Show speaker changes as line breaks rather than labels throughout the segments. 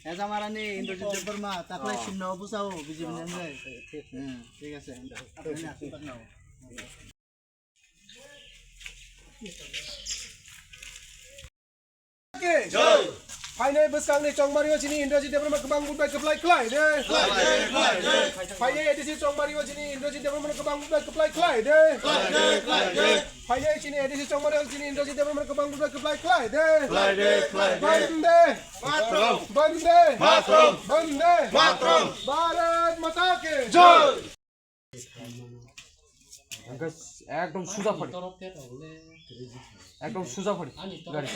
Esa marani Indonesia Deparma taklay sinnaw busaw bijib nanay. ঠিক আছে আপনি আসুন নাও
জয় ফাইনাল বসকাংনি চংমারিও চিনি ইন্দ্রজিৎ দেববর্মা গোबां বুটबाय खोप्लाय ख्लाय दे फाइनाल एडिसि चंमारिओ चिनी इन्द्रजित देबबर्मा गोबां बुटबाय खोप्लाय ख्लाय दे फाइनाल चिनी एडिसि चंमारिओ चिनी इन्द्रजित देबबर्मा गोबां बुटबाय खोप्लाय ख्लाय दे वंदे मातरम वंदे मातरम भारत माता की जय
একদম সোজা ফাড়ি একদম সোজা ফাড়ি গাড়ি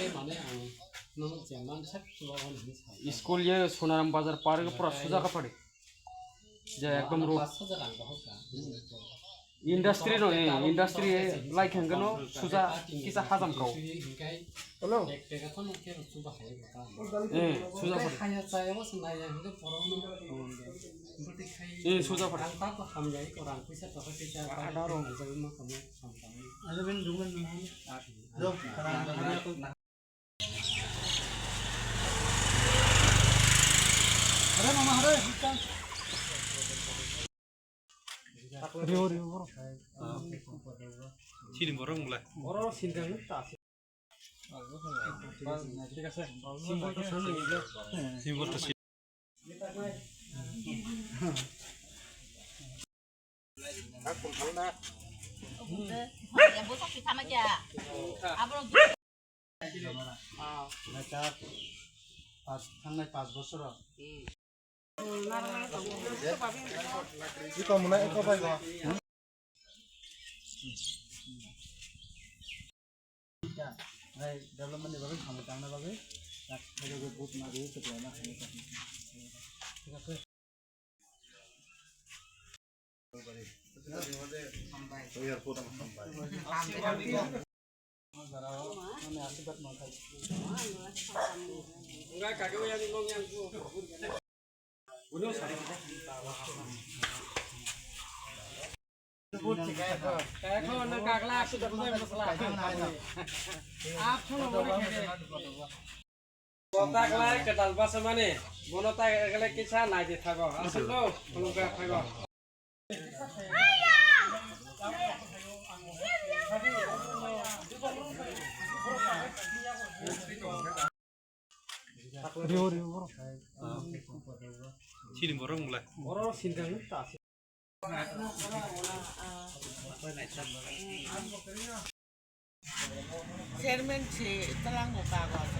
স্কুল ये सोनाराम बाजार पार के पूरा सोजा का पड़े जे एकदम रोड इंडस्ट्री नो इंडस्ट्री लाइक हंगनो सोजा किसा हजम खाओ
हेलो
सोजा फाड़ी सोजा फाड़ी
अरे मामा अरे
रियो रियो बरो
Sini borong mulai.
बरो सिंदङ ता ঠিক আছে সিম্বল তো সামনে নিলো
Simbol to sini.
Yang bosok kita aja. Abang
চার পাঁচ থাঙ্গাই 5 বছর
Ikaw muna, ikaw ba ikaw?
ভাই ডেভেলপমেন্ট এভাবে ক্ষমতা আনা ভাবে তার বুট না দিয়ে তো না ঠিক আছে মানে আশীর্বাদ না খাই
enggak kagak yang ngomong yang udah sari kayak kau nak kagak sudah mulai masalah आप छोड़ो बोलता कलाई kedal bahasa mana bonota kagak kisah naik di thago asal lo belum kayak thago Rio Rio bro.
Sini borong mulai.
Bro sindang ta.
Chairman সে তলাঙ্গ কাগজ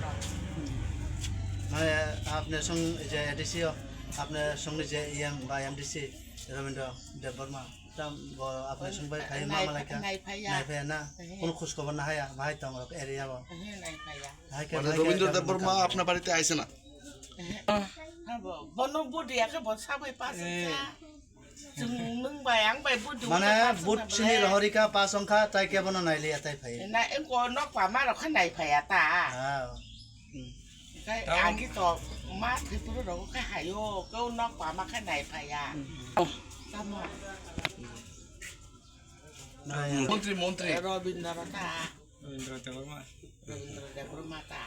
মানে আপনার সঙ্গে যে এডিসি আপনার সঙ্গে যে ইয়াং বা এমডিসি রবীন্দ্র দেববর্মা আপনার সঙ্গে ভাই মামা লাইকা নাই ভাই না কোন খোঁজ খবর না হায়া ভাই তো আমার এরিয়া বা
রবীন্দ্র দেববর্মা আপনার বাড়িতে আইছে না
বনক বুদিয়াকে বসাবাই পাশে जों नों बाय आं बाय बुदु
মানে বুট চিনি লহরিকা পাঁচ সংখ্যা তাই কেবন নাইলে এটাই ভাই
না এ গনক পামা রখ নাই ভাইয়া তা
হ্যাঁ
cái anh cái tọ má thì tôi đâu có cái hải ô câu nóc quả mà cái này phải à
মন্ত্রী মন্ত্রী
Robin Narata
Indra Dewarma.
Robin Narata